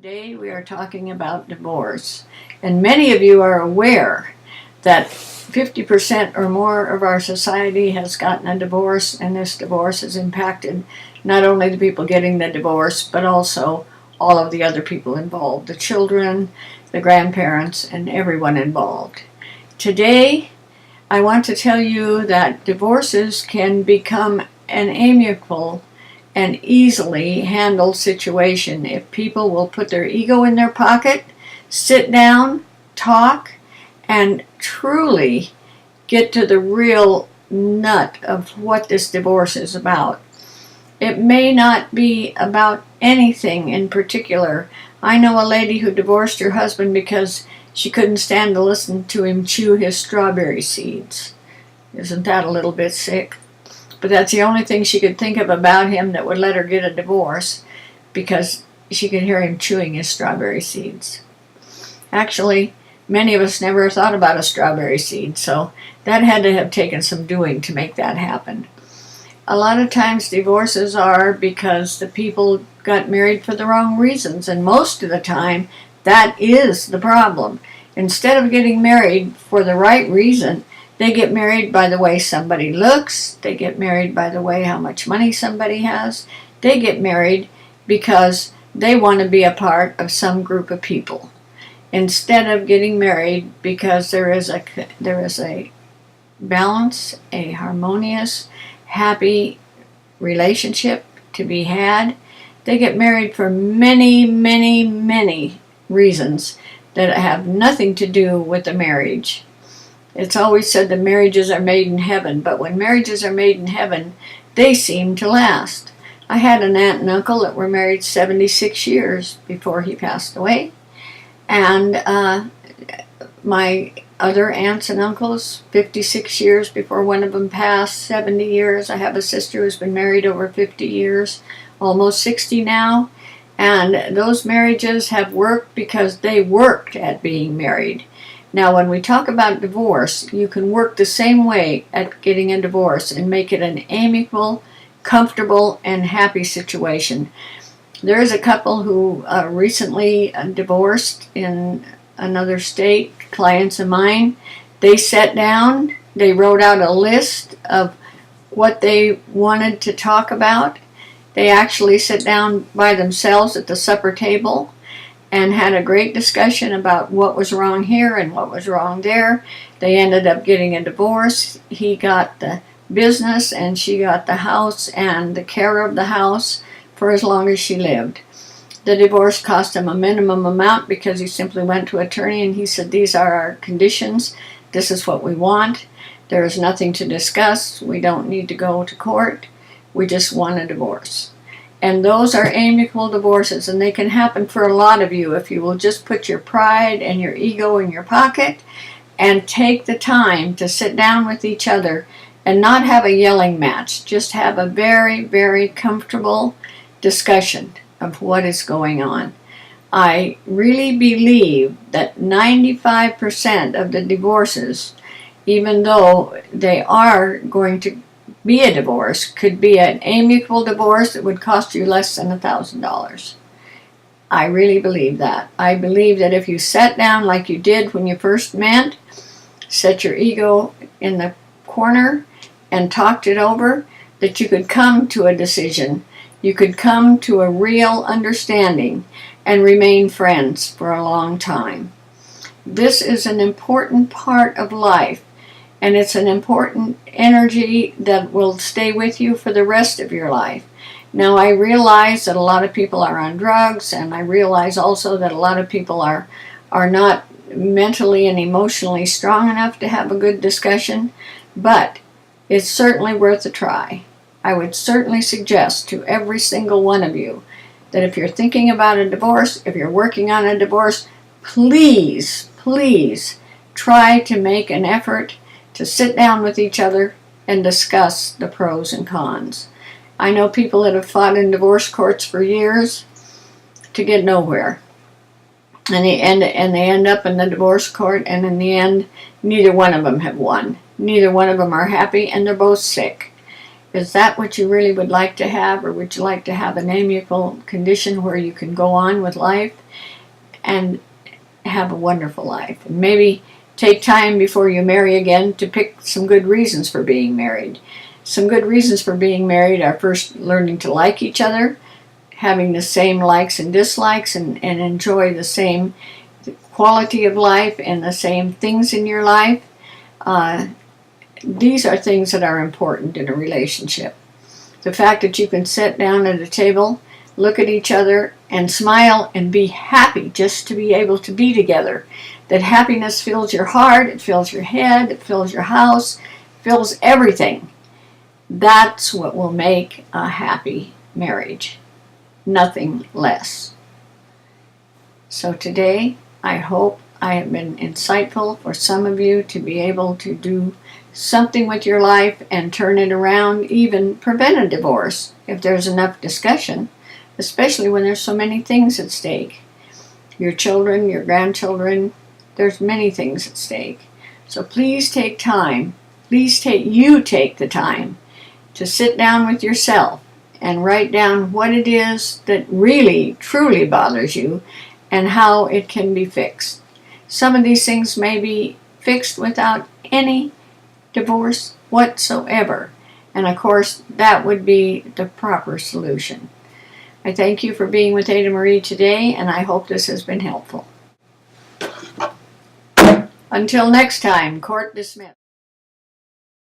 Today we are talking about divorce, and many of you are aware that 50% or more of our society has gotten a divorce, and this divorce has impacted not only the people getting the divorce, but also all of the other people involved, the children, the grandparents, and everyone involved. Today, I want to tell you that divorces can become an amicable and easily handled situation if people will put their ego in their pocket, sit down, talk, and truly get to the real nut of what this divorce is about. It may not be about anything in particular. I know a lady who divorced her husband because she couldn't stand to listen to him chew his strawberry seeds. Isn't that a little bit sick? But that's the only thing she could think of about him that would let her get a divorce, because she could hear him chewing his strawberry seeds. Actually, many of us never thought about a strawberry seed, so that had to have taken some doing to make that happen. A lot of times divorces are because the people got married for the wrong reasons, and most of the time that is the problem. Instead of getting married for the right reason, they get married by the way somebody looks. They get married by the way how much money somebody has. They get married because they want to be a part of some group of people, instead of getting married because there is a balance, a harmonious, happy relationship to be had. They get married for many, many, many reasons that have nothing to do with the marriage. It's always said that marriages are made in heaven, but when marriages are made in heaven, they seem to last. I had an aunt and uncle that were married 76 years before he passed away, and my other aunts and uncles, 56 years before one of them passed, 70 years. I have a sister who's been married over 50 years, almost 60 now, and those marriages have worked because they worked at being married. Now, when we talk about divorce, you can work the same way at getting a divorce and make it an amicable, comfortable, and happy situation. There is a couple who recently divorced in another state, clients of mine. They sat down, they wrote out a list of what they wanted to talk about. They actually sat down by themselves at the supper table and had a great discussion about what was wrong here and what was wrong there. They ended up getting a divorce. He got the business and she got the house and the care of the house for as long as she lived. The divorce cost him a minimum amount because he simply went to an attorney and he said, "These are our conditions. This is what we want. There is nothing to discuss. We don't need to go to court. We just want a divorce." And those are amicable divorces, and they can happen for a lot of you if you will just put your pride and your ego in your pocket and take the time to sit down with each other and not have a yelling match. Just have a very, very comfortable discussion of what is going on. I really believe that 95% of the divorces, even though they are going to be a divorce, could be an amicable divorce that would cost you less than $1,000. I really believe that. I believe that if you sat down like you did when you first met, set your ego in the corner and talked it over, that you could come to a decision. You could come to a real understanding and remain friends for a long time. This is an important part of life. And it's an important energy that will stay with you for the rest of your life. Now, I realize that a lot of people are on drugs, and I realize also that a lot of people are not mentally and emotionally strong enough to have a good discussion, but it's certainly worth a try. I would certainly suggest to every single one of you that if you're thinking about a divorce, if you're working on a divorce, please, please try to make an effort to sit down with each other and discuss the pros and cons. I know people that have fought in divorce courts for years to get nowhere. And they end up in the divorce court, and in the end, neither one of them have won. Neither one of them are happy, and they're both sick. Is that what you really would like to have, or would you like to have an amicable condition where you can go on with life and have a wonderful life? And maybe take time before you marry again to pick some good reasons for being married. Some good reasons for being married are first learning to like each other, having the same likes and dislikes, and enjoy the same quality of life and the same things in your life. These are things that are important in a relationship. The fact that you can sit down at a table, look at each other, and smile and be happy just to be able to be together. That happiness fills your heart, it fills your head, it fills your house, fills everything. That's what will make a happy marriage. Nothing less. So today, I hope I have been insightful for some of you to be able to do something with your life and turn it around, even prevent a divorce if there's enough discussion, especially when there's so many things at stake. Your children, your grandchildren, there's many things at stake. So please take time, take the time to sit down with yourself and write down what it is that really, truly bothers you and how it can be fixed. Some of these things may be fixed without any divorce whatsoever. And of course, that would be the proper solution. I thank you for being with Ada Marie today, and I hope this has been helpful. Until next time, court dismissed.